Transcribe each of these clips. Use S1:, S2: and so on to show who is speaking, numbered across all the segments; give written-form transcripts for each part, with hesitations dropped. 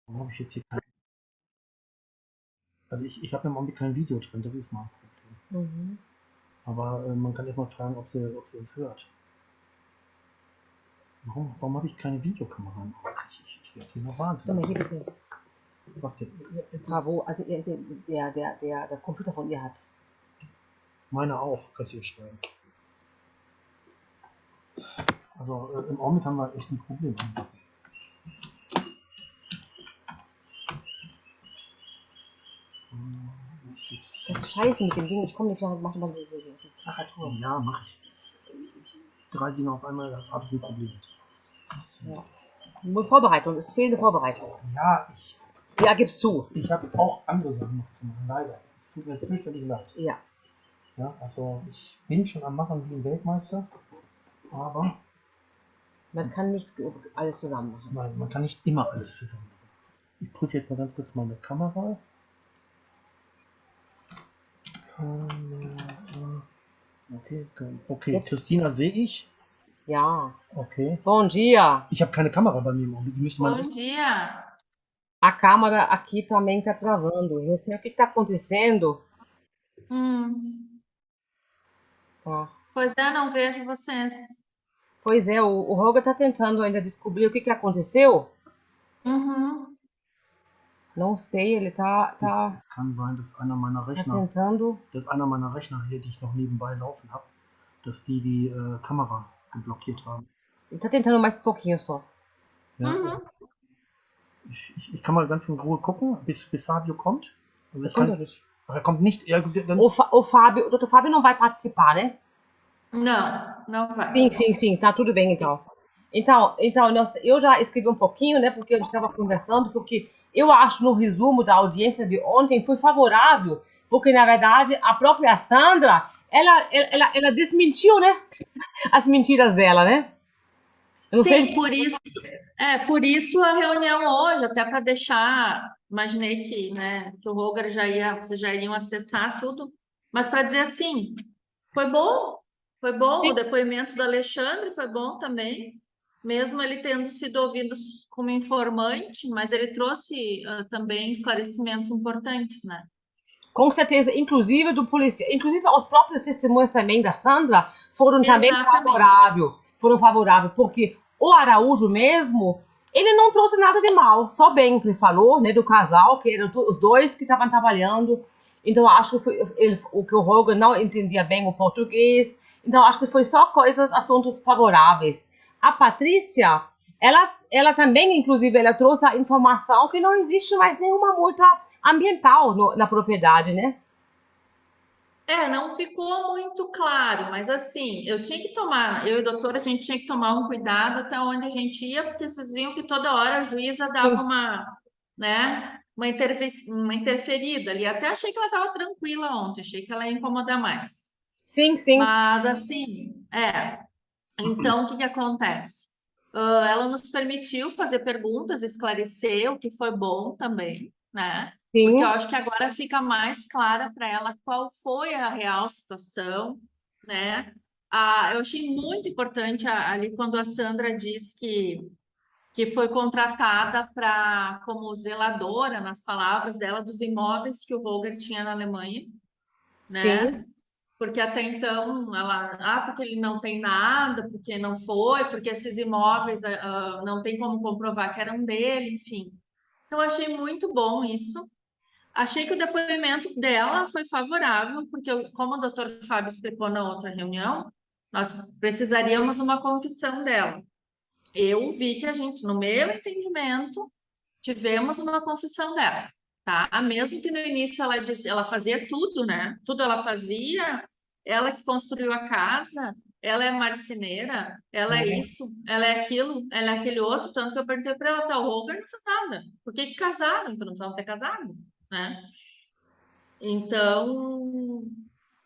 S1: Warum habe ich jetzt hier kein... Also ich habe im Augenblick kein Video drin, das ist mein Problem.
S2: Mhm.
S1: Aber man kann jetzt mal fragen, ob sie uns hört. Warum habe ich keine Videokamera im Augenblick? Ich werde hier noch
S2: Sag
S1: wahnsinnig.
S2: mal, hier bitte.
S1: Was denn?
S2: Bravo, also der Computer von ihr hat.
S1: Meine auch, kannst du ihr schreiben. Also im Augenblick haben wir echt ein Problem.
S2: Das ist scheiße mit dem Ding. Ich komme nicht klar, mach mal die Tastatur.
S1: Ja, mache ich. 3 Dinge auf einmal, da habe ich ein Problem.
S2: Ja. Nur Vorbereitung, es ist fehlende Vorbereitung.
S1: Ja,
S2: Ja, gib's zu.
S1: ich habe auch andere Sachen noch zu machen, leider. Es tut mir fürchterlich leid.
S2: Ja.
S1: Ja, also ich bin schon am Machen wie ein Weltmeister, aber
S2: Man kann nicht alles zusammen machen.
S1: nein, man kann nicht immer alles zusammen machen. Ich prüfe jetzt mal ganz kurz meine Kamera. Okay,
S2: Jetzt-
S1: Christina sehe ich.
S2: Ja.
S1: Okay.
S2: Bom dia.
S1: Ich habe keine Kamera bei mir im Augenblick.
S3: Bom dia.
S2: A câmera aqui também tá travando. Não sei o que tá acontecendo. Tá.
S3: Pois é, não vejo vocês.
S2: Pois é, o Roger tá tentando ainda descobrir o que aconteceu.
S3: Uhum.
S2: Não sei, ele tá
S1: Es kann sein, dass einer meiner Rechner,
S2: tentando.
S1: hier, die ich noch nebenbei laufen habe, dass die Kamera geblockiert haben.
S2: Ele tá tentando mais um pouquinho só.
S1: Ja,
S3: Mhm.
S1: ich kann mal ganz in Ruhe gucken, bis Fabio kommt. Also
S2: Kommt doch nicht.
S1: Ach, er kommt nicht. Ja, gut, dann,
S2: O Dr. Fábio não vai participar, né?
S3: Não, não vai.
S2: Sim, tá tudo bem então. Então eu já escrevi um pouquinho, né, porque a gente estava conversando, porque eu acho no resumo da audiência de ontem foi favorável, porque na verdade a própria Sandra, ela desmentiu, né, as mentiras dela, né? Eu não
S3: Sim,
S2: sei.
S3: por isso a reunião hoje, até para deixar, imaginei que, né, que o Roger vocês já iriam acessar tudo, mas para dizer assim, foi bom, o depoimento do Alexandre foi bom também, mesmo ele tendo sido ouvido como informante, mas ele trouxe também esclarecimentos importantes, né?
S2: Com certeza, inclusive do policial, inclusive os próprios testemunhos também da Sandra foram também
S3: Exatamente.
S2: favoráveis, porque o Araújo mesmo, ele não trouxe nada de mal, só bem que ele falou, né, do casal, que eram os dois que estavam trabalhando. Então acho que o que o Roger não entendia bem o português. Então acho que foi só assuntos favoráveis. A Patrícia, ela também, inclusive, ela trouxe a informação que não existe mais nenhuma multa ambiental na propriedade, né?
S3: Não ficou muito claro, mas assim, eu e o doutor, a gente tinha que tomar um cuidado até onde a gente ia, porque vocês viam que toda hora a juíza dava uma interferida ali. Até achei que ela estava tranquila ontem, achei que ela ia incomodar mais.
S2: Sim.
S3: Mas assim, então o que acontece? Ela nos permitiu fazer perguntas, esclarecer, o que foi bom também, né?
S2: Sim.
S3: Porque eu acho que agora fica mais clara para ela qual foi a real situação, né? Eu achei muito importante ali quando a Sandra diz que foi contratada como zeladora, nas palavras dela, dos imóveis que o Roger tinha na Alemanha, né?
S2: Sim.
S3: Porque até então porque ele não tem nada, porque não foi, porque esses imóveis não tem como comprovar que eram dele, enfim. Então, achei muito bom isso. Achei que o depoimento dela foi favorável, porque, como o doutor Fábio explicou na outra reunião, nós precisaríamos uma confissão dela. Eu vi que no meu entendimento, tivemos uma confissão dela, tá? Mesmo que no início ela fazia tudo, né? Tudo ela fazia, ela que construiu a casa, ela é marceneira, ela é isso, ela é aquilo, ela é aquele outro, tanto que eu perguntei para ela, tá, o Roger não fez nada. Por que casaram? Então não precisavam ter casado, né? Então,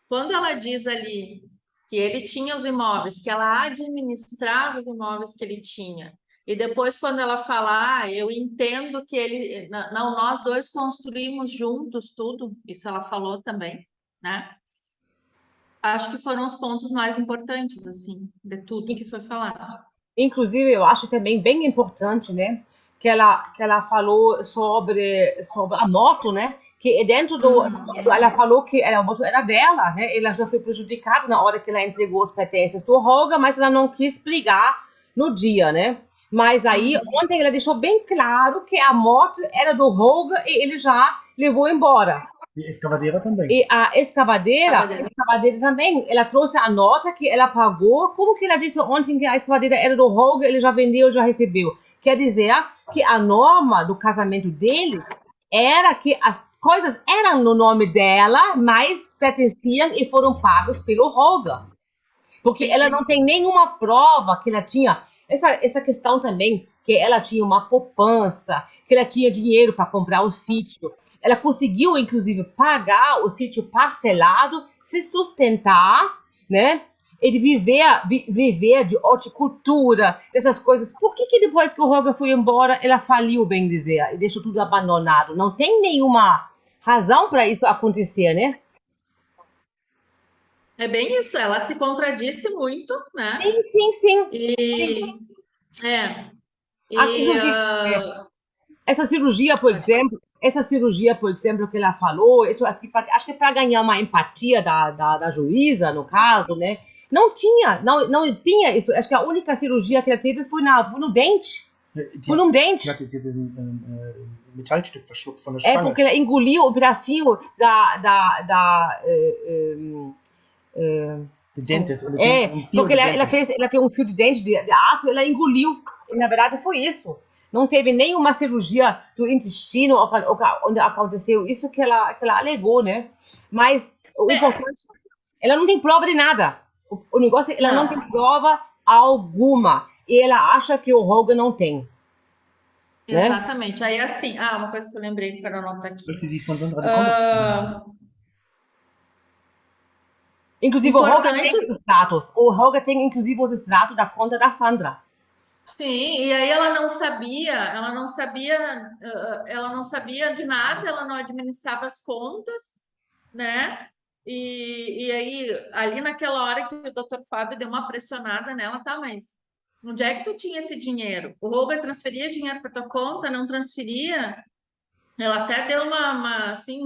S3: quando ela diz ali que ele tinha os imóveis, que ela administrava os imóveis que ele tinha, e depois quando ela fala, eu entendo que não, nós dois construímos juntos tudo, isso ela falou também, né? Acho que foram os pontos mais importantes, assim, de tudo que foi falado.
S2: Inclusive, eu acho também bem importante, né? que ela falou sobre a moto, né? Que dentro ela falou que a moto era dela, né? Ela já foi prejudicada na hora que ela entregou os pertences do Holger, mas ela não quis brigar no dia, né? Mas aí, ontem ela deixou bem claro que a moto era do Holger e ele já levou embora.
S1: Die escavadeira também.
S2: E a escavadeira também, ela trouxe a nota que ela pagou. Como que ela disse ontem que a escavadeira era do Holger, ele já vendeu, já recebeu? Quer dizer que a norma do casamento deles era que as coisas eram no nome dela, mas pertenciam e foram pagos pelo Holger. Porque ela não tem nenhuma prova que ela tinha. Essa questão também, que ela tinha uma poupança, que ela tinha dinheiro para comprar o sítio. Ela conseguiu, inclusive, pagar o sítio parcelado, se sustentar, né? E de viver de horticultura, dessas coisas. Por que depois que o Roger foi embora, ela faliu, bem dizer, e deixou tudo abandonado? Não tem nenhuma razão para isso acontecer, né?
S3: É bem isso, ela se contradisse muito, né?
S2: Sim.
S3: E é.
S2: Inclusive, essa cirurgia, por exemplo, que ela falou, isso acho que para ganhar uma empatia da juíza, no caso, né? Não tinha isso. Acho que a única cirurgia que ela teve foi no dente. Foi num dente.
S1: Die hatte ein Metallstück verschluckt von der Stange.
S2: Porque ela engoliu um pedacinho
S1: Den Dentist.
S2: Porque ela fez um fio de dente de aço, ela engoliu. E, na verdade, foi isso. Não teve nenhuma cirurgia do intestino onde aconteceu isso que ela alegou, né? Mas o importante, ela não tem prova de nada. O negócio, ela não tem prova alguma. E ela acha que o Roger não tem.
S3: Exatamente. Né? Aí, assim, uma coisa que eu lembrei para anotar aqui.
S2: Inclusive, o Roger tem os extratos. O Roger tem, inclusive, os extratos da conta da Sandra.
S3: Sim, e aí ela não sabia de nada, ela não administrava as contas, né? E aí, ali naquela hora que o Dr. Fábio deu uma pressionada nela, tá, mas onde é que tu tinha esse dinheiro? O Roger transferia dinheiro para tua conta, não transferia? Ela até deu assim,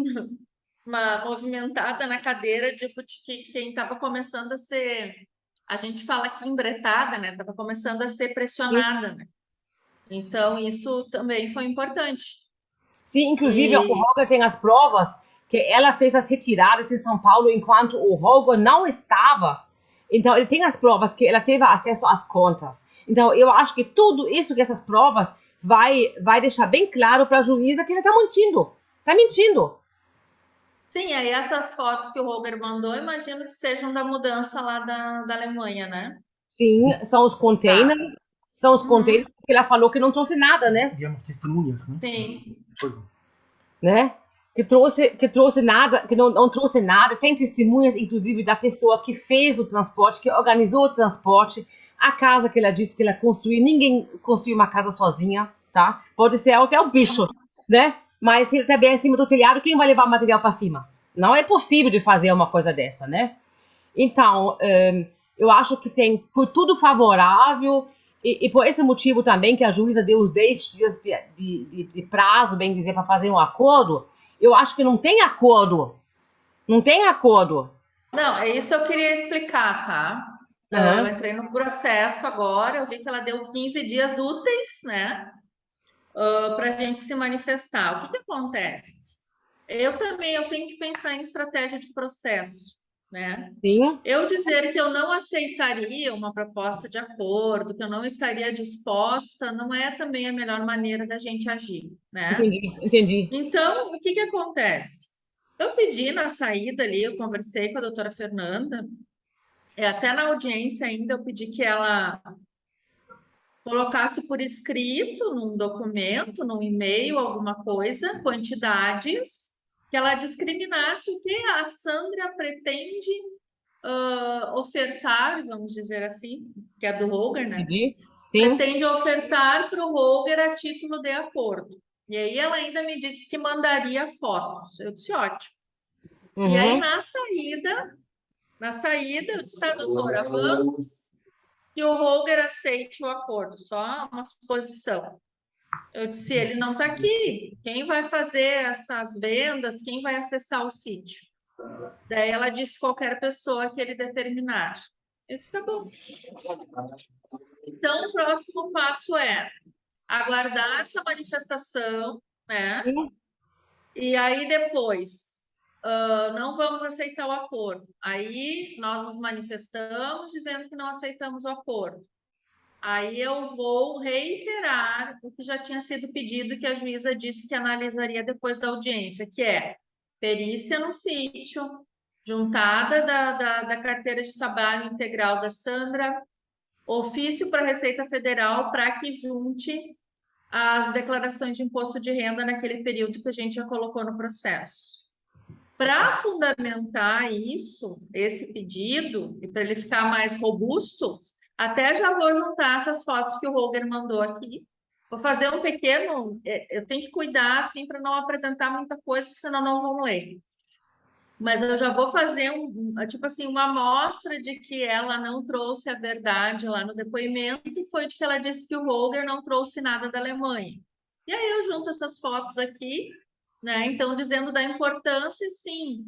S3: uma movimentada na cadeira, tipo, de que quem estava começando a ser, a gente fala aqui embretada, né? Estava começando a ser pressionada, né? Então, isso também foi importante.
S2: Sim, inclusive o Roger tem as provas que ela fez as retiradas em São Paulo enquanto o Roger não estava. Então, ele tem as provas que ela teve acesso às contas. Então, eu acho que tudo isso, que essas provas, vai deixar bem claro para a juíza que ele está mentindo. Está mentindo.
S3: Sim, aí essas fotos que o Roger mandou, imagino que sejam da mudança lá da Alemanha, né?
S2: Sim, são os containers. Tá. São os containers, porque ela falou que não trouxe nada, né?
S1: Wir haben noch Testimonials, né?
S3: Sim.
S1: Entschuldigung.
S2: Né? Que trouxe nada, que não trouxe nada. Tem testemunhas, inclusive, da pessoa que fez o transporte, que organizou o transporte, a casa que ela disse que ela construiu. Ninguém construiu uma casa sozinha, tá? Pode ser até o bicho, né? Mas se ele está bem em cima do telhado, quem vai levar material para cima? Não é possível de fazer uma coisa dessa, né? Então, eu acho que foi tudo favorável. E por esse motivo também que a juíza deu os 10 dias de prazo, bem dizer, para fazer um acordo, eu acho que não tem acordo. Não tem acordo.
S3: Não, é isso que eu queria explicar, tá? Eu entrei no processo agora, eu vi que ela deu 15 dias úteis, né? Para a gente se manifestar. O que acontece? Eu tenho que pensar em estratégia de processo, né?
S2: Sim.
S3: Eu dizer que eu não aceitaria uma proposta de acordo, que eu não estaria disposta, não é também a melhor maneira da gente agir, né?
S2: Entendi.
S3: Então, o que acontece? Eu pedi na saída ali, eu conversei com a doutora Fernanda, até na audiência ainda eu pedi que ela colocasse por escrito, num documento, num e-mail, alguma coisa, quantidades, que ela discriminasse o que a Sandra pretende ofertar, vamos dizer assim, que é do Roger, né?
S2: Sim.
S3: Pretende ofertar para o Roger a título de acordo. E aí ela ainda me disse que mandaria fotos. Eu disse, ótimo. E aí, na saída, eu disse, tá, doutora, vamos que o Roger aceite o acordo, só uma suposição. Eu disse, ele não está aqui. Quem vai fazer essas vendas? Quem vai acessar o sítio? Daí ela disse qualquer pessoa que ele determinar. Eu disse, tá bom. Então, o próximo passo é aguardar essa manifestação, né?
S2: Sim,
S3: E aí depois, não vamos aceitar o acordo. Aí nós nos manifestamos dizendo que não aceitamos o acordo. Aí eu vou reiterar o que já tinha sido pedido, que a juíza disse que analisaria depois da audiência, que é perícia no sítio, juntada da carteira de trabalho integral da Sandra, ofício para a Receita Federal para que junte as declarações de imposto de renda naquele período que a gente já colocou no processo. Para fundamentar isso, esse pedido, e para ele ficar mais robusto, até já vou juntar essas fotos que o Holger mandou aqui. Vou fazer um pequeno. Eu tenho que cuidar assim para não apresentar muita coisa, porque senão não vão ler. Mas eu já vou fazer tipo assim, uma amostra de que ela não trouxe a verdade lá no depoimento, e foi de que ela disse que o Holger não trouxe nada da Alemanha. E aí eu junto essas fotos aqui, né? Então, dizendo da importância, sim,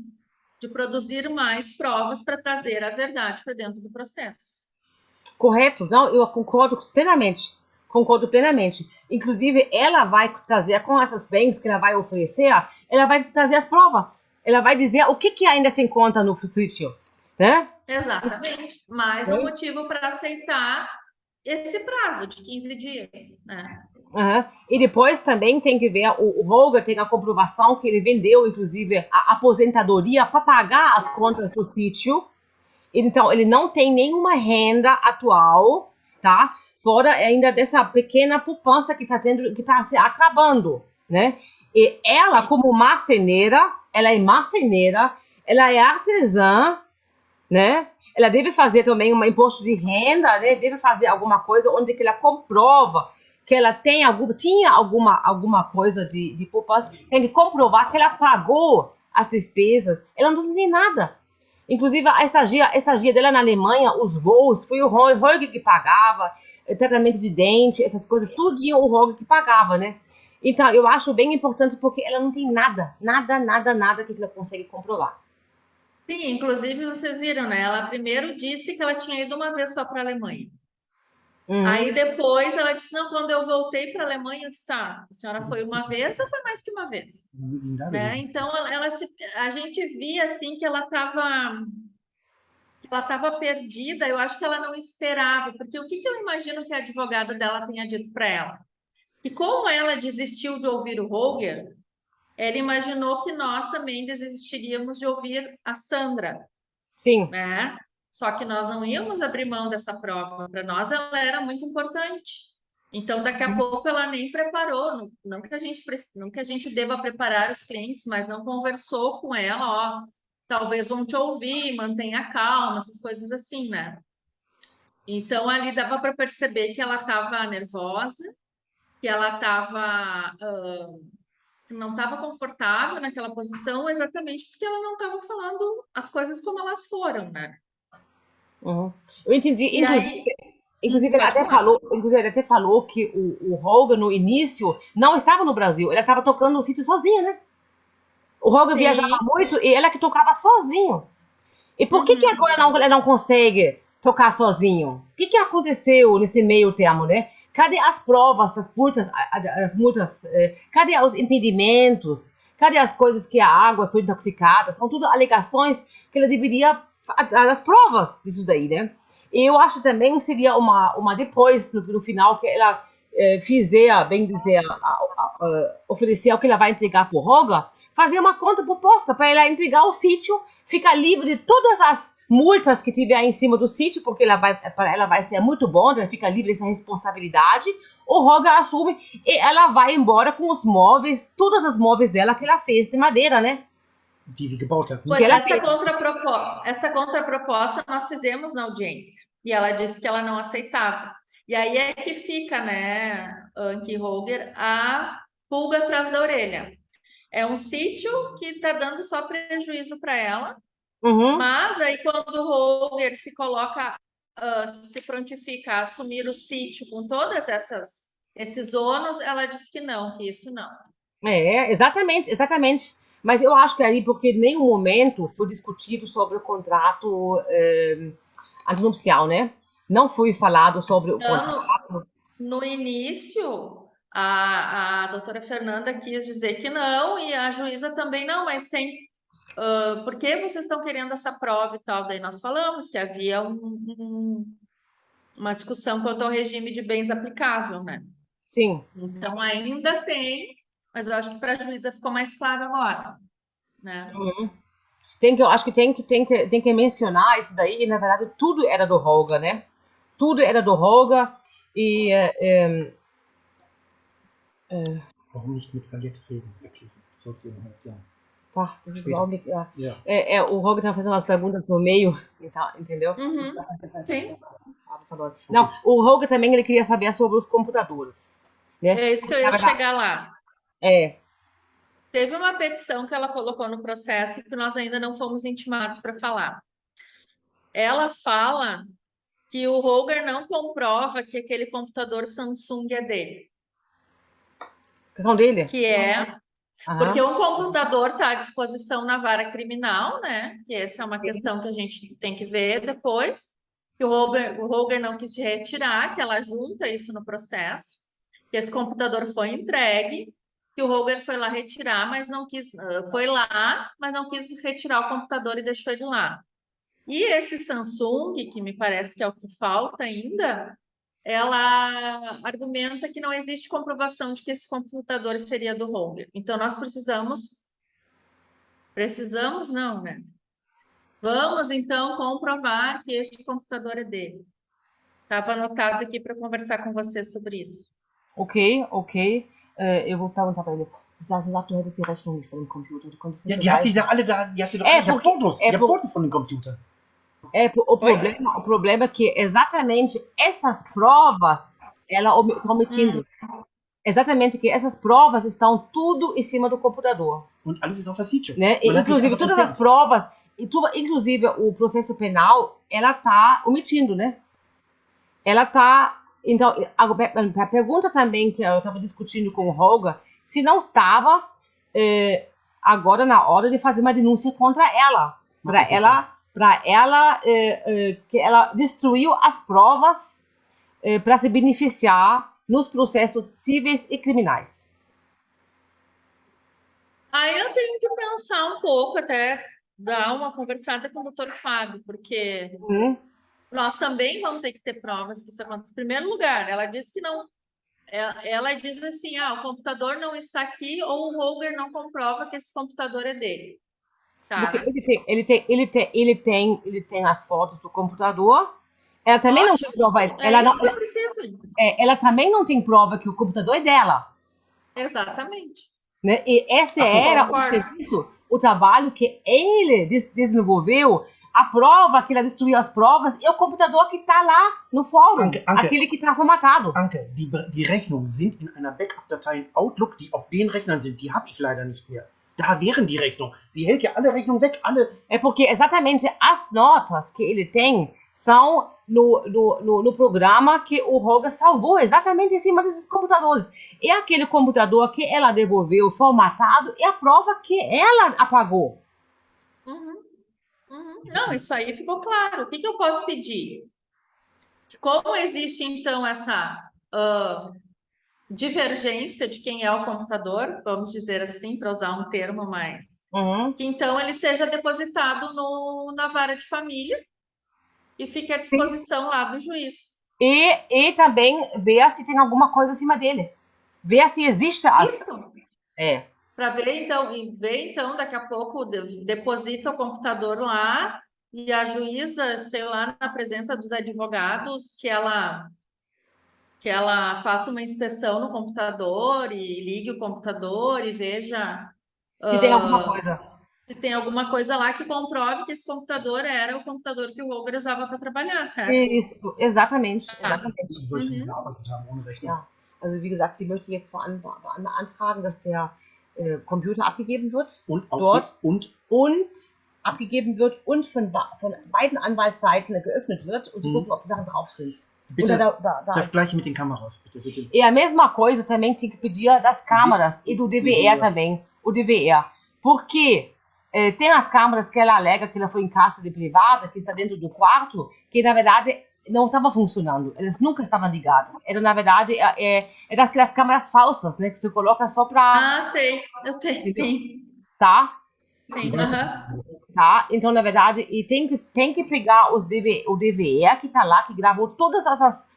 S3: de produzir mais provas para trazer a verdade para dentro do processo.
S2: correto. Não, eu concordo plenamente. Concordo plenamente. Inclusive, ela vai trazer, com essas bens que ela vai oferecer, ela vai trazer as provas. Ela vai dizer o que ainda se encontra no sítio, né?
S3: Exatamente. Mais um
S2: Sim.
S3: motivo para aceitar esse prazo de 15 dias, né?
S2: Uhum. E depois também tem que ver, o Holger tem a comprovação que ele vendeu, inclusive, a aposentadoria para pagar as contas do sítio. Então, ele não tem nenhuma renda atual, tá? Fora ainda dessa pequena poupança que está tendo, que está se acabando, né? E ela, como marceneira, ela é marceneira, ela é artesã, né? Ela deve fazer também um imposto de renda, né? Deve fazer alguma coisa onde que ela comprova que ela tem tinha alguma coisa de poupança, tem que comprovar que ela pagou as despesas. Ela não tem nada. Inclusive, a estagia dela na Alemanha, os voos, foi o Holger que pagava, tratamento de dente, essas coisas, tudo o Holger que pagava, né? Então, eu acho bem importante porque ela não tem nada que ela consegue comprovar.
S3: Sim, inclusive vocês viram, né? Ela primeiro disse que ela tinha ido uma vez só para a Alemanha.
S2: Uhum.
S3: Aí depois ela disse: não, quando eu voltei para a Alemanha, eu disse: tá, a senhora foi uma vez ou foi mais que uma vez?
S1: Wir sind da
S3: Né?
S1: gewesen.
S3: Então a gente via assim que ela estava perdida. Eu acho que ela não esperava, porque o que eu imagino que a advogada dela tenha dito para ela? Que como ela desistiu de ouvir o Holger, ela imaginou que nós também desistiríamos de ouvir a Sandra,
S2: Sim.
S3: né? Só que nós não íamos abrir mão dessa prova. Para nós ela era muito importante. Então, daqui a pouco ela nem preparou, não que a gente deva preparar os clientes, mas não conversou com ela, ó, talvez vão te ouvir, mantenha calma, essas coisas assim, né? Então, ali dava para perceber que ela estava nervosa, que ela não estava confortável naquela posição, exatamente porque ela não estava falando as coisas como elas foram, né?
S2: Uhum. Eu entendi,
S3: E aí,
S2: inclusive
S3: pode falar.
S2: ele até falou que o Hogan no início não estava no Brasil, ele estava tocando no sítio sozinho, né? O Hogan viajava
S3: Sim.
S2: muito e ela que tocava sozinho. E por que
S3: Uhum.
S2: agora ele não consegue tocar sozinho? O que aconteceu nesse meio termo, né? Cadê as provas das multas, cadê os impedimentos? Cadê as coisas que a água foi intoxicada? São tudo alegações que ele deveria dar as provas disso daí, né? E eu acho também que seria uma depois, no final, que ela fizer, bem dizer, oferecer o que ela vai entregar para o Roga, fazer uma conta proposta para ela entregar o sítio, ficar livre de todas as multas que tiver em cima do sítio, porque para ela vai ser muito bom, ela fica livre dessa responsabilidade. O Roga assume e ela vai embora com os móveis, todas as móveis dela que ela fez de madeira, né?
S1: Die sie gebaut hat.
S3: Pois
S2: Que ela
S3: essa contraproposta nós fizemos na audiência. E ela disse que ela não aceitava. E aí é que fica, né, Anki Holger, a pulga atrás da orelha. É um sítio que está dando só prejuízo para ela,
S2: Uhum.
S3: mas aí quando o Holger se coloca, se prontifica a assumir o sítio com todas essas Esses ônus, ela disse que não, que isso não.
S2: Exatamente, exatamente. Mas eu acho que aí, porque em nenhum momento foi discutido sobre o contrato antinupcial, né? Não foi falado sobre o
S3: Então,
S2: contrato.
S3: no início, a doutora Fernanda quis dizer que não, e a juíza também não, mas tem. Por que vocês estão querendo essa prova e tal? Daí nós falamos que havia uma discussão quanto ao regime de bens aplicável, né?
S2: Sim.
S3: Então ainda tem, mas eu acho que para a juíza ficou mais claro agora, né?
S2: Eu acho que tem que mencionar isso daí, e na verdade tudo era do Holger, né? Tudo era do Holger e
S1: Warum nicht mit Verliert reden? Erklären. Soll sie halt, ja.
S2: tá, das ist
S1: Später.
S2: überhaupt nicht,
S1: Ja.
S2: o Holger tá fazendo umas perguntas no meio, entendeu?
S3: Uhum, sim.
S2: Não, o Holger também ele queria saber sobre os computadores, né?
S3: É isso que eu ia chegar lá. Teve uma petição que ela colocou no processo que nós ainda não fomos intimados para falar. Ela fala que o Holger não comprova que aquele computador Samsung é dele.
S2: Questão dele?
S3: Que é porque
S2: Aham.
S3: um computador está à disposição na vara criminal, né? E essa é uma questão que a gente tem que ver depois. Que o Holger não quis retirar, que ela junta isso no processo, que esse computador foi entregue, que o Holger foi lá retirar, mas não quis, foi lá, mas não quis retirar o computador e deixou ele lá. E esse Samsung, que me parece que é o que falta ainda, ela argumenta que não existe comprovação de que esse computador seria do Holger. Então, nós precisamos não, né? Vamos, então, comprovar que este computador é dele. Estava anotado aqui para conversar com você sobre isso.
S2: Okay. Eu vou perguntar pra ele. Sie sagt, du hättest die Rechnung nicht von dem Computer. Du konntest
S1: Ja,
S2: nicht
S1: die hat sich
S2: beweisen.
S1: da alle da, die hat sie doch alle, ich habe Fotos, ich habe Fotos von dem Computer.
S2: O problema é que exatamente essas provas ela está omitindo. Exatamente que essas provas estão tudo em cima do computador.
S1: Und alles ist auf der Sieche.
S2: Né? E, inclusive, todas as provas, inclusive o processo penal, ela está omitindo, né? Ela está. Então, a pergunta também que eu estava discutindo com o Holger, se não estava agora na hora de fazer uma denúncia contra ela, para ela que ela destruiu as provas para se beneficiar nos processos cíveis e criminais.
S3: Aí eu tenho que pensar um pouco, até dar uma conversada com o doutor Fábio, porque nós também vamos ter que ter provas que isso acontece. Em primeiro lugar, ela diz que não. Ela diz assim: o computador não está aqui, ou o Holger não comprova que esse computador é dele. Tá,
S2: Porque
S3: né?
S2: ele tem as fotos do computador. Ela também não tem prova. Ela também não tem prova que o computador é dela.
S3: Exatamente.
S2: Né? E esse era o serviço, o trabalho que ele desenvolveu, a prova que ela destruiu as provas e o computador que está lá no fórum, aquele que está formatado.
S1: Anke, die Rechnungen sind in einer Backup-Datei in Outlook, die auf den Rechnern sind. Die habe ich leider nicht mehr. Da wären die Rechnungen. Sie hält ja alle Rechnungen weg, alle.
S2: É porque exatamente as notas que ele tem são no programa que o Holger salvou exatamente em cima desses computadores. E aquele computador que ela devolveu formatado é a prova que ela apagou.
S3: Não, isso aí ficou claro. O que eu posso pedir? Como existe, então, essa divergência de quem é o computador, vamos dizer assim, para usar um termo mais, que então ele seja depositado na vara de família e fique à disposição lá do juiz.
S2: E também ver se tem alguma coisa acima dele. Ver se existe
S3: Isso. Para ver então, daqui a pouco deposita o computador lá e a juíza, sei lá, na presença dos advogados, que ela faça uma inspeção no computador e ligue o computador e veja
S2: se tem alguma coisa.
S3: Se tem alguma coisa lá que comprove que esse computador era o computador que o Holger usava para trabalhar, certo?
S2: Isso, exatamente.
S1: Ja.
S2: Also wie gesagt, sie möchte jetzt beantragen, dass der Computer abgegeben wird und abgegeben wird und von beiden Anwaltsseiten geöffnet wird und gucken, ob die Sachen drauf sind.
S1: Bitte
S2: Da-
S1: das Gleiche mit den Kameras, bitte, bitte.
S2: E a mesma coisa também tem que pedir das câmaras e do DVR também, o DVR. Porque tem as câmaras que ela alega que ela foi em casa de privada, que está dentro do quarto, que na verdade não estava funcionando. Elas nunca estavam ligadas. Era, na verdade, era aquelas câmeras falsas, né? Que você coloca só para...
S3: Ah, sei. Eu tenho, sim.
S2: Tá?
S1: Die
S3: Sim,
S1: weiß ich
S3: aham.
S1: nicht.
S2: Tá? Então, na verdade, e tem que pegar o DVR que tá lá, que gravou todas essas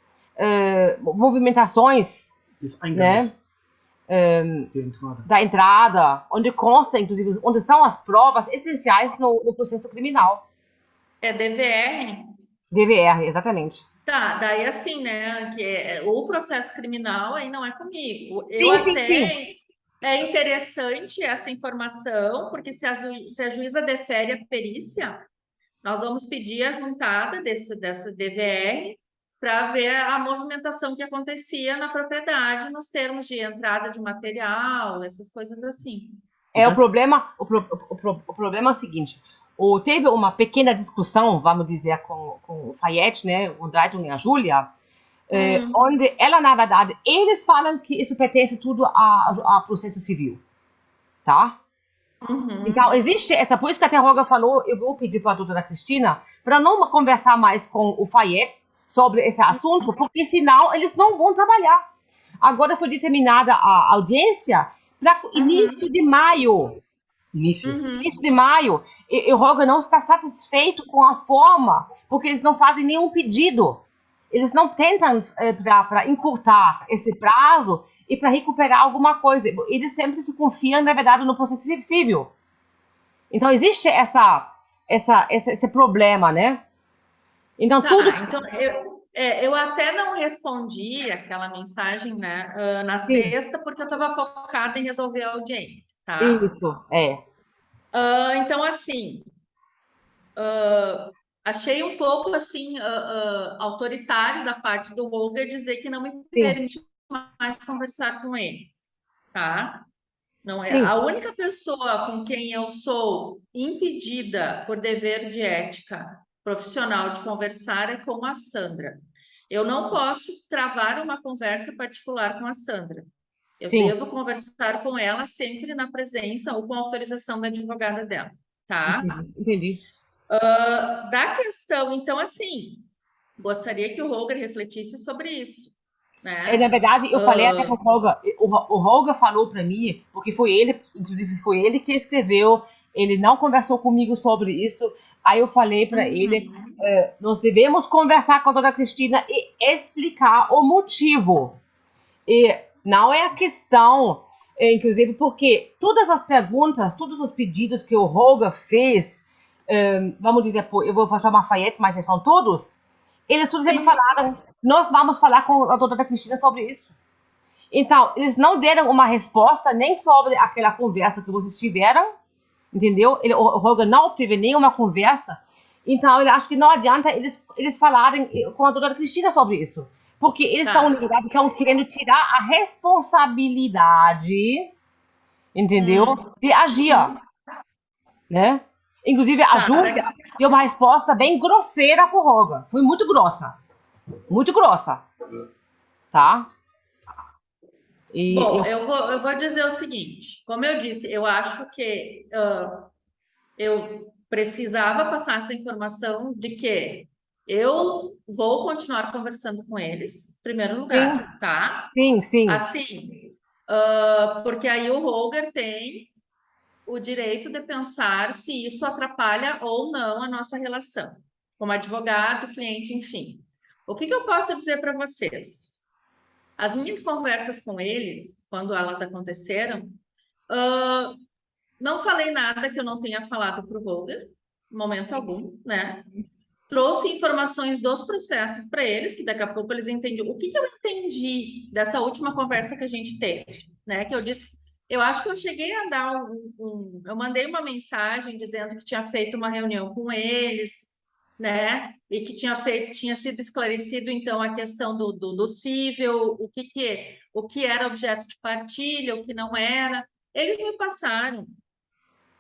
S2: movimentações,
S1: Des
S2: né?
S1: Eingangs, der Entrada.
S2: Da entrada, onde consta, inclusive, onde são as provas essenciais no processo criminal.
S3: É DVR?
S2: DVR, exatamente.
S3: Tá, daí assim, né? O processo criminal aí não é comigo. Eu
S2: Sim, sim, sim.
S3: até é interessante essa informação, porque se a juíza defere a perícia, nós vamos pedir a juntada dessa DVR para ver a movimentação que acontecia na propriedade nos termos de entrada de material, essas coisas assim.
S2: O problema é o seguinte: teve uma pequena discussão, vamos dizer, com o Fayette, né, o Drayton e a Júlia, onde ela, na verdade, eles falam que isso pertence tudo a processo civil, tá?
S3: Uhum.
S2: Então, existe por isso que até a Roga falou, eu vou pedir para a doutora Cristina, para não conversar mais com o Fayette sobre esse assunto, porque senão eles não vão trabalhar. Agora foi determinada a audiência para início de maio.
S1: Início.
S2: Início de maio. E o Roga não está satisfeito com a forma, porque eles não fazem nenhum pedido. Eles não tentam para encurtar esse prazo e para recuperar alguma coisa. Eles sempre se confiam, na verdade, no processo civil. Então, existe esse problema, né? Então,
S3: Tá,
S2: tudo...
S3: então eu até não respondi aquela mensagem, né, na
S2: Sim.
S3: sexta, porque eu estava focada em resolver a audiência, tá?
S2: Isso,
S3: Então, assim, achei um pouco, assim, autoritário da parte do Holger dizer que não me
S2: Sim.
S3: permite mais conversar com eles, tá? Não é
S2: Sim.
S3: a única pessoa com quem eu sou impedida por dever de ética profissional de conversar é com a Sandra. Eu não posso travar uma conversa particular com a Sandra. Eu
S2: Sim.
S3: devo conversar com ela sempre na presença ou com autorização da advogada dela, tá?
S2: Entendi.
S3: Da questão, então, assim, gostaria que o Holger refletisse sobre isso, né?
S2: Na verdade, eu falei até com o Holger, o Holger falou para mim, porque foi ele, inclusive foi ele que escreveu, ele não conversou comigo sobre isso, aí eu falei para ele, nós devemos conversar com a dona Cristina e explicar o motivo. E não é a questão, inclusive porque todas as perguntas, todos os pedidos que o Holger fez, vamos dizer, eu vou chamar Fayette, mas são todos, eles todos sempre falaram, nós vamos falar com a doutora Cristina sobre isso. Então, eles não deram uma resposta nem sobre aquela conversa que vocês tiveram, entendeu? O Holger não obteve nenhuma conversa, então eu acho que não adianta eles falarem com a doutora Cristina sobre isso. Porque eles estão, na verdade, querendo tirar a responsabilidade, entendeu? De agir, né? Inclusive, a Júlia deu uma resposta bem grosseira pro Roga. Foi muito grossa. Muito grossa. Tá?
S3: Bom, eu vou dizer o seguinte. Como eu disse, eu acho que eu precisava passar essa informação de que eu vou continuar conversando com eles, em primeiro lugar, tá?
S2: Sim, sim.
S3: Assim, porque aí o Holger tem o direito de pensar se isso atrapalha ou não a nossa relação, como advogado, cliente, enfim. O que eu posso dizer para vocês? As minhas conversas com eles, quando elas aconteceram, não falei nada que eu não tenha falado para o Holger, em momento algum, né? Trouxe informações dos processos para eles, que daqui a pouco eles entendiam. O que eu entendi dessa última conversa que a gente teve, né? Que eu disse, eu acho que eu cheguei a dar eu mandei uma mensagem dizendo que tinha feito uma reunião com eles, né? E que tinha sido esclarecido então a questão do cível, o que era objeto de partilha, o que não era. Eles me passaram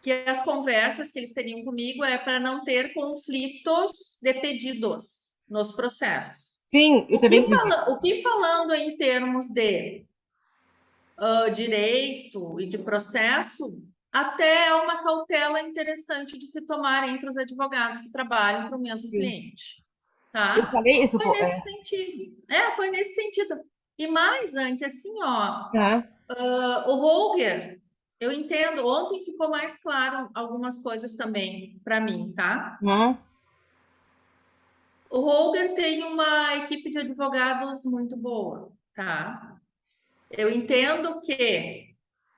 S3: que as conversas que eles teriam comigo é para não ter conflitos de pedidos nos processos.
S2: Sim, eu
S3: O
S2: também
S3: que,
S2: acredito.
S3: o que falando em termos de direito e de processo, até é uma cautela interessante de se tomar entre os advogados que trabalham para o mesmo
S2: Sim.
S3: cliente,
S2: Eu
S3: tá?
S2: falei isso,
S3: Foi nesse sentido. Foi nesse sentido. E mais, Anke, assim, ó,
S2: né?
S3: o Holger, eu entendo, ontem ficou mais claro algumas coisas também para mim, tá?
S2: Uhum.
S3: O Holger tem uma equipe de advogados muito boa, tá? Eu entendo que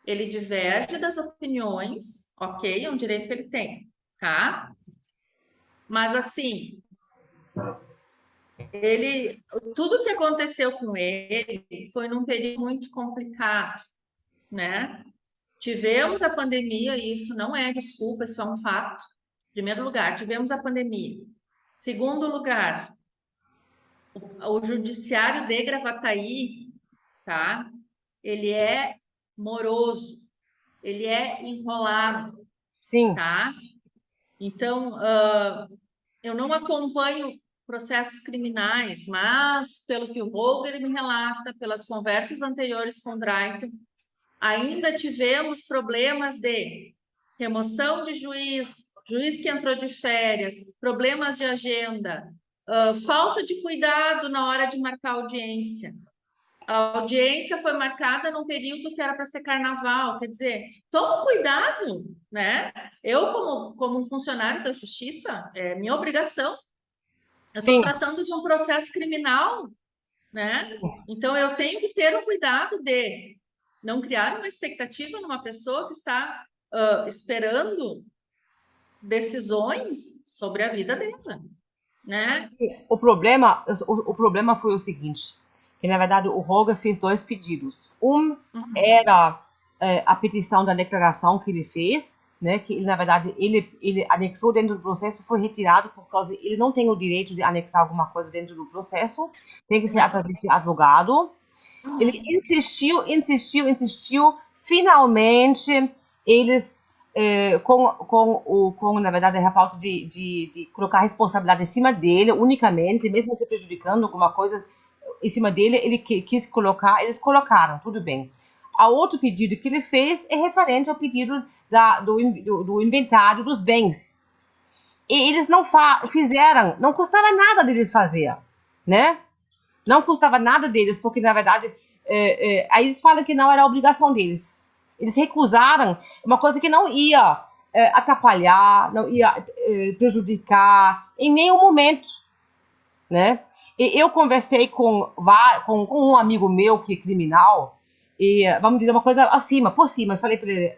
S3: ele diverge das opiniões, ok? É um direito que ele tem, tá? Mas assim, tudo que aconteceu com ele foi num período muito complicado, né? Tivemos a pandemia, e isso não é desculpa, isso é um fato. Em primeiro lugar, tivemos a pandemia. Segundo lugar, o judiciário de Gravataí, tá? Ele é moroso, ele é enrolado,
S2: Sim,
S3: tá? Então, eu não acompanho processos criminais, mas pelo que o Holger me relata, pelas conversas anteriores com o Drayton, ainda tivemos problemas de remoção de juiz, juiz que entrou de férias, problemas de agenda, falta de cuidado na hora de marcar audiência. A audiência foi marcada num período que era para ser carnaval, quer dizer, toma cuidado, né? Eu, como um funcionário da justiça, é minha obrigação. Eu estou
S2: sim,
S3: tratando de um processo criminal, né? Então, eu tenho que ter o cuidado de não criar uma expectativa numa pessoa que está esperando decisões sobre a vida dela, né?
S2: o problema foi o seguinte, que na verdade o Roger fez dois pedidos. Um
S3: Uhum.
S2: era a petição da declaração que ele fez, né, que ele, na verdade ele anexou dentro do processo, foi retirado por causa ele não tem o direito de anexar alguma coisa dentro do processo, tem que ser
S3: Não.
S2: através de advogado. Ele
S3: Uhum.
S2: insistiu, insistiu, insistiu. Finalmente, eles, na verdade, a falta de colocar responsabilidade em cima dele, unicamente, mesmo se prejudicando alguma coisa em cima dele, ele quis colocar, eles colocaram, tudo bem. A outro pedido que ele fez é referente ao pedido do inventário dos bens. E eles não fizeram, não custava nada deles fazer, né? Não custava nada deles, porque na verdade, aí eles falam que não era obrigação deles. Eles recusaram uma coisa que não ia atrapalhar, não ia prejudicar em nenhum momento, né? E eu conversei com um amigo meu que é criminal, e vamos dizer uma coisa acima, por cima. Eu falei para ele,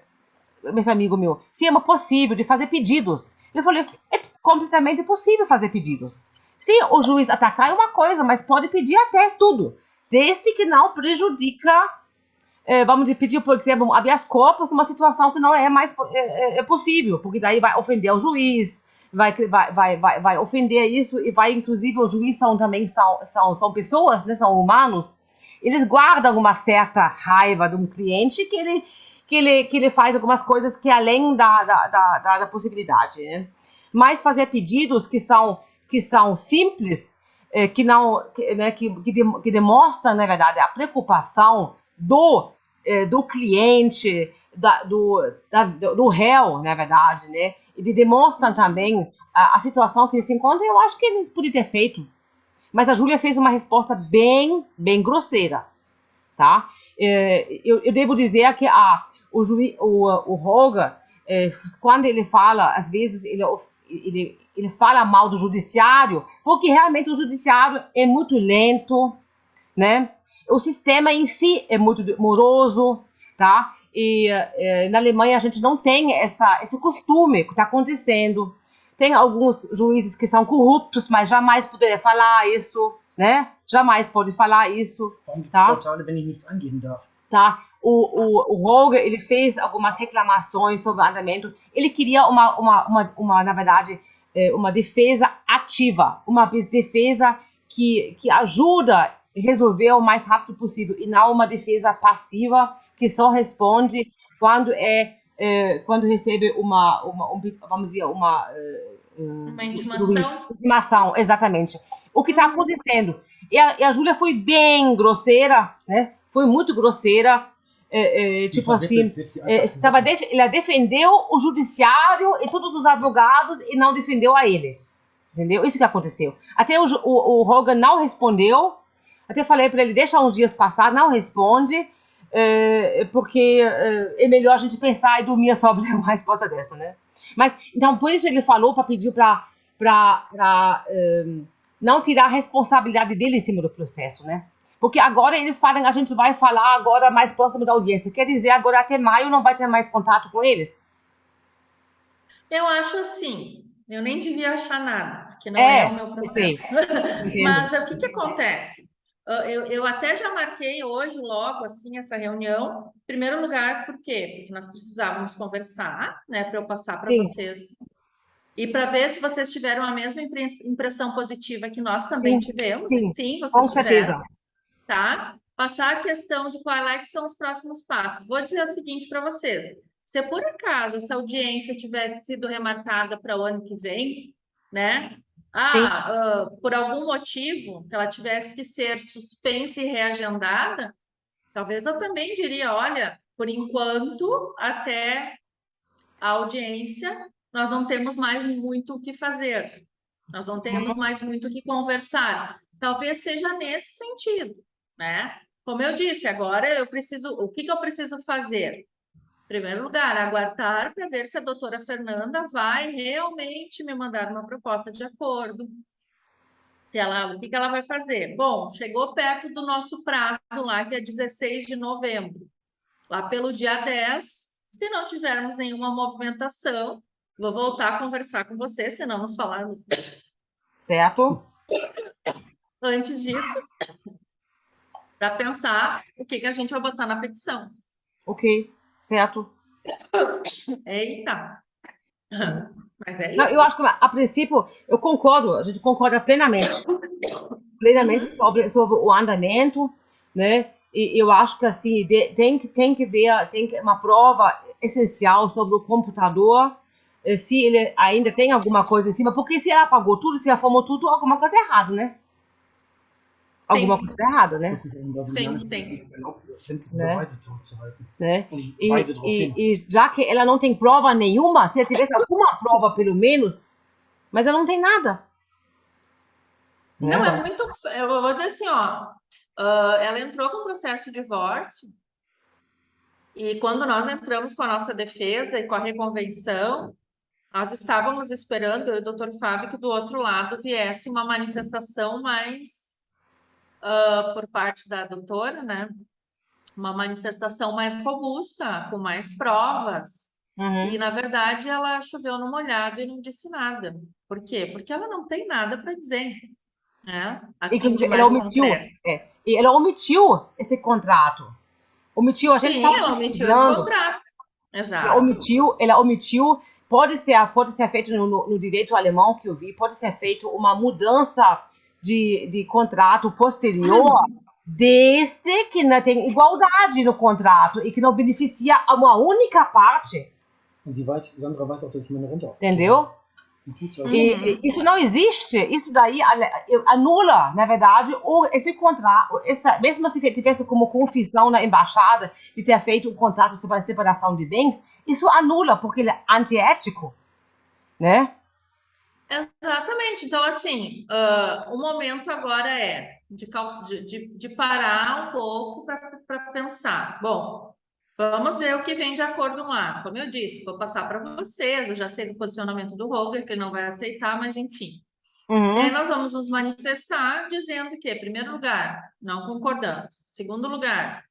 S2: esse amigo meu, se é possível de fazer pedidos. Eu falei, é completamente possível fazer pedidos. Se o juiz atacar é uma coisa, mas pode pedir até tudo, desde que não prejudica, vamos dizer, pedir, por exemplo, habeas corpus numa situação que não é mais possível, porque daí vai ofender o juiz, vai ofender isso e vai, inclusive, o juiz também são pessoas, né, são humanos, eles guardam uma certa raiva de um cliente que ele faz algumas coisas que é além da possibilidade, né? Mas fazer pedidos que são simples, que não, né, que demonstram, na verdade, a preocupação do cliente, do réu, na verdade, né? E demonstram também a situação que ele se encontra, eu acho que eles podiam ter feito. Mas a Júlia fez uma resposta bem, bem grosseira, tá? Eu devo dizer que o Roga, quando ele fala, às vezes ele fala mal do judiciário, porque realmente o judiciário é muito lento, né? O sistema em si é muito moroso, tá? E na Alemanha a gente não tem esse costume que está acontecendo. Tem alguns juízes que são corruptos, mas jamais poderia falar isso, né? Jamais pode falar isso,
S1: Warum gibt es
S2: tá?
S1: Vorteile, wenn ich nichts angeben darf?
S2: Tá? O Roger, ele fez algumas reclamações sobre o andamento. Ele queria na verdade, uma defesa ativa, uma defesa que ajuda a resolver o mais rápido possível e não uma defesa passiva que só responde quando recebe vamos dizer,
S3: Uma intimação.
S2: intimação, exatamente. O que está acontecendo? E a Júlia foi bem grosseira, né? Foi muito grosseira. Tipo assim, ela defendeu o judiciário e todos os advogados e não defendeu a ele. Entendeu? Isso que aconteceu. Até o Hogan não respondeu. Até falei para ele, deixa uns dias passar, não responde, porque é melhor a gente pensar e dormir sobre uma resposta dessa, né? Mas, então, por isso ele falou, pediu para não tirar a responsabilidade dele em cima do processo, né? Porque agora eles falam, a gente vai falar agora mais próximo da audiência. Quer dizer, agora até maio não vai ter mais contato com eles?
S3: Eu acho assim, eu nem devia achar nada, porque não é o meu
S2: Sei.
S3: processo. Mas o que que acontece? Eu até já marquei hoje, logo assim, essa reunião. Em primeiro lugar, por quê? Porque nós precisávamos conversar, né, para eu passar para
S2: Sim.
S3: vocês e para ver se vocês tiveram a mesma impressão positiva que nós também tivemos.
S2: Sim,
S3: E sim,
S2: com
S3: vocês
S2: certeza.
S3: tiveram, tá? Passar a questão de qual é que são os próximos passos. Vou dizer o seguinte para vocês. Se por acaso essa audiência tivesse sido remarcada para o ano que vem, né? Por algum motivo que ela tivesse que ser suspensa e reagendada, talvez eu também diria, olha, por enquanto, até a audiência, nós não temos mais muito o que fazer. Nós não temos mais muito o que conversar. Talvez seja nesse sentido, né? Como eu disse, agora o que eu preciso fazer? Em primeiro lugar, aguardar para ver se a doutora Fernanda vai realmente me mandar uma proposta de acordo. O que ela vai fazer? Bom, chegou perto do nosso prazo lá, que é 16 de novembro. Lá pelo dia 10, se não tivermos nenhuma movimentação, vou voltar a conversar com você, se não nos falarmos
S2: Certo?
S3: antes disso, para pensar o que a gente vai botar na petição.
S2: Ok, certo.
S3: Eita! Mas é
S2: Não,
S3: isso.
S2: eu acho que, a princípio, eu concordo, a gente concorda plenamente sobre o andamento, né? E eu acho que assim tem que ver, uma prova essencial sobre o computador, se ele ainda tem alguma coisa em cima, porque se ela apagou tudo, se ela formou tudo, alguma coisa tá errado, né? Alguma coisa tá errada, né?
S1: Das ist im brasilianischen
S3: Sim.
S1: Recht nicht erlaubt, sämtliche
S2: Né?
S1: Beweise zurückzuhalten.
S2: Né?
S1: Und weise darauf hin.
S2: E já que ela não tem prova nenhuma, se ela tivesse alguma prova pelo menos, mas ela não tem nada.
S3: Não,
S2: Né?
S3: é muito. Eu vou dizer assim, ó. Ela entrou com processo de divórcio, e quando nós entramos com a nossa defesa e com a reconvenção, nós estávamos esperando, eu e o doutor Fábio, que do outro lado viesse uma manifestação mais por parte da doutora, né? Uma manifestação mais robusta, com mais provas. E, na verdade, ela choveu no molhado e não disse nada. Por quê? Porque ela não tem nada para dizer, né? Assim,
S2: Inclusive,
S3: de mais concreto.
S2: e ela omitiu esse contrato. Omitiu, a gente
S3: Sim,
S2: estava
S3: ela omitiu esse
S2: pesquisando.
S3: contrato.
S2: Ela
S3: Exato.
S2: omitiu, pode ser feito no direito alemão que eu vi, pode ser feito uma mudança de contrato posterior, desde que não tem igualdade no contrato e que não beneficia a uma única parte.
S1: Und Sandra weiß auch, dass ich meine Rente auf.
S2: Entendeu? E isso não existe. Isso daí anula, na verdade, esse contrato. Mesmo se tivesse como confissão na embaixada de ter feito um contrato sobre a separação de bens, isso anula, porque ele é antiético, né?
S3: Exatamente. Então, assim, o momento agora é de parar um pouco para pensar. Bom, vamos ver o que vem de acordo lá. Como eu disse, vou passar para vocês. Eu já sei do posicionamento do Roger, que ele não vai aceitar, mas enfim. E aí nós vamos nos manifestar dizendo que, em primeiro lugar, não concordamos. Segundo lugar,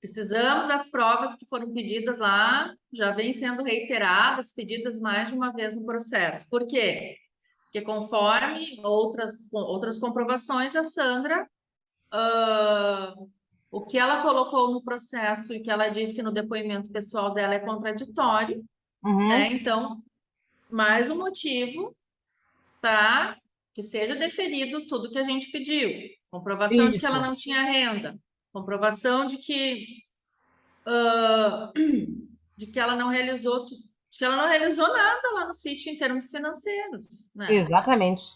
S3: precisamos das provas que foram pedidas lá, já vêm sendo reiteradas, pedidas mais de uma vez no processo. Por quê? Porque conforme outras comprovações, a Sandra, o que ela colocou no processo e o que ela disse no depoimento pessoal dela é contraditório, né? Então, mais um motivo para que seja deferido tudo que a gente pediu. Comprovação de que ela não tinha renda, comprovação de que ela não realizou nada lá no sítio em termos financeiros, né?
S2: Exatamente,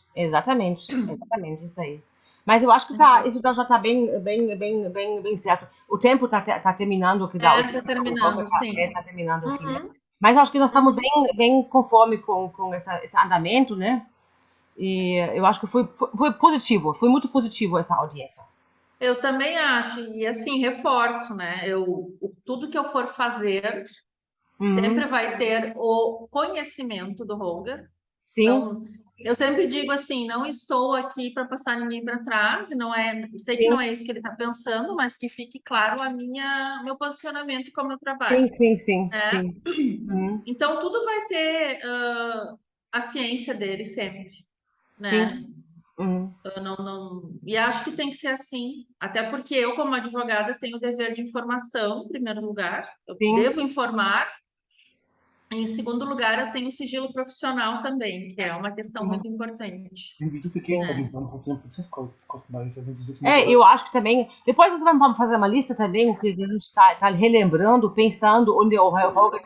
S2: isso aí. Mas eu acho que
S3: Então,
S2: isso já está bem certo. O tempo está terminando, que dá, o
S3: tá
S2: tempo
S3: terminando, sim.
S2: tá terminando assim, né?
S3: Uhum,
S2: Mas eu acho que nós estamos
S3: uhum.
S2: bem conforme com esse andamento, né? E eu acho que foi positivo, foi muito positivo essa audiência.
S3: Eu também acho, e assim, reforço, né? Tudo que eu for fazer
S2: Uhum,
S3: sempre vai ter o conhecimento do Holger.
S2: sim,
S3: Não, eu sempre digo assim, não estou aqui para passar ninguém para trás, e não é, sei que
S2: sim,
S3: não é isso que ele está pensando, mas que fique claro meu posicionamento com o meu trabalho, né?
S2: sim. Uhum,
S3: Então tudo vai ter a ciência dele sempre,
S2: sim.
S3: né?
S2: Uhum,
S3: Eu e acho que tem que ser assim, até porque eu, como advogada, tenho o dever de informação, em primeiro lugar, eu
S2: sim.
S3: devo informar. Em segundo lugar, eu tenho sigilo profissional também, que é uma questão
S2: Uhum,
S3: muito importante,
S1: Wenn sie so viel Geld
S2: sim.
S1: verdient, warum braucht sie einen Prozesskostenbeihilfe, wenn sie so viel
S2: É, eu acho que também. Depois nós vamos fazer uma lista também, o que a gente está relembrando, pensando onde o Holger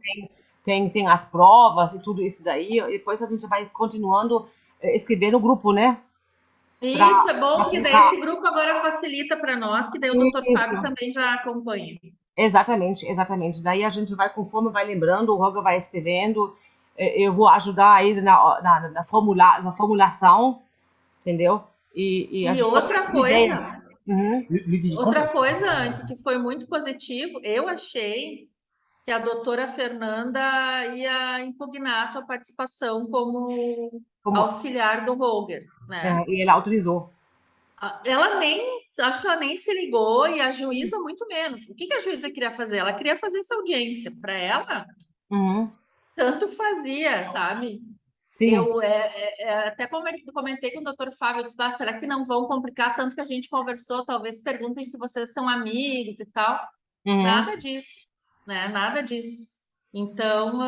S2: tem as provas e tudo isso daí. E depois a gente vai continuando escrever no grupo, né?
S3: e
S2: Para
S3: isso é bom, porque daí
S2: aplicar.
S3: esse grupo agora facilita para nós, que daí o doutor
S2: Isso,
S3: Fábio também já acompanha.
S2: exatamente. Daí a gente vai, conforme vai lembrando, o Holger vai escrevendo. Eu vou ajudar aí na formulação, entendeu? E a
S3: E
S2: gente trocar as ideias. Uhum.
S1: Lüdi, die
S3: outra
S1: Kontoauszüge.
S3: coisa, Anke, que foi muito positivo, eu achei que a doutora Fernanda ia impugnar a tua participação como
S2: Como,
S3: auxiliar do Holger, né?
S2: e ele autorizou.
S3: Ela nem, acho que ela nem se ligou e a juíza muito menos. O que que a juíza queria fazer? Ela queria fazer essa audiência. Para ela,
S2: Uhum.
S3: tanto fazia, sabe?
S2: Sim.
S3: Até comentei com o doutor Fábio, eu disse, "Ah, será que não vão complicar tanto que a gente conversou? Talvez perguntem se vocês são amigos e tal.
S2: Uhum.
S3: Nada disso, né? Nada disso. Então,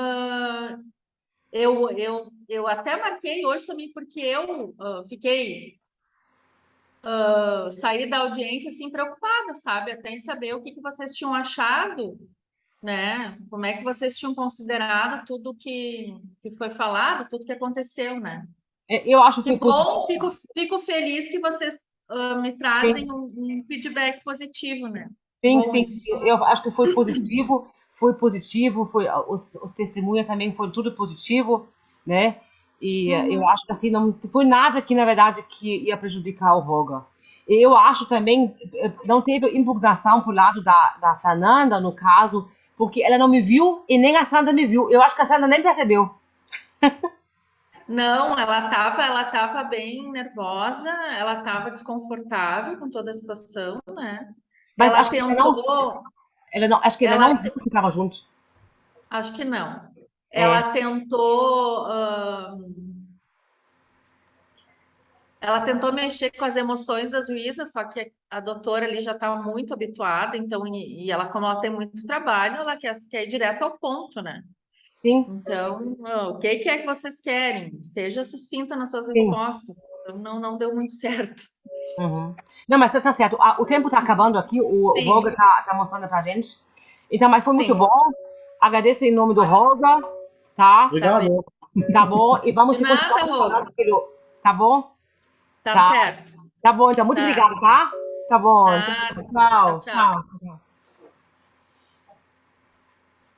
S3: eu até marquei hoje também, porque eu fiquei saí da audiência assim preocupada, sabe? Até em saber o que que vocês tinham achado, né? Como é que vocês tinham considerado tudo que foi falado, tudo que aconteceu, né?
S2: Eu acho que
S3: Que
S2: foi positivo.
S3: bom, fico feliz que vocês me trazem
S2: Sim,
S3: um feedback positivo, né? Bom
S2: sim.
S3: isso.
S2: Eu acho que foi positivo, os testemunhas também foi tudo positivo, né? E eu
S3: Uhum.
S2: acho que assim não foi nada que na verdade que ia prejudicar o Roger. Eu acho também não teve impugnação pro lado da Fernanda no caso, porque ela não me viu e nem a Sandra me viu. Eu acho que a Sandra nem percebeu.
S3: Não, ela tava bem nervosa, ela estava desconfortável com toda a situação, né?
S2: Mas
S3: Ela
S2: acho que
S3: tentou,
S2: acho que ela
S3: ela
S2: não viu que estava junto.
S3: Acho que não.
S2: É,
S3: Ela tentou, ela tentou mexer com as emoções da juíza, só que a doutora ali já estava muito habituada, então, e ela, como ela tem muito trabalho, ela quer ir direto ao ponto, né?
S2: sim,
S3: Então, o que é que vocês querem? Seja sucinta nas suas
S2: sim.
S3: respostas. Então, não deu muito certo.
S2: Uhum. Não, mas tá certo. O tempo tá acabando aqui, o Roger
S3: Sim,
S2: tá mostrando pra gente. Então, mas foi muito
S3: sim,
S2: bom. Agradeço em nome do Roger, tá?
S3: tá bem.
S1: Obrigado.
S2: Tá bom? E vamos
S3: De
S2: se continuar
S3: nada,
S2: se falando
S3: Rô.
S2: tá bom?
S3: Tá
S2: Tá,
S3: certo.
S2: tá bom. Então, muito
S3: Tá,
S2: obrigada, tá? Tá bom.
S3: nada. Tchau,
S2: Tchau,
S3: tchau.
S2: tchau.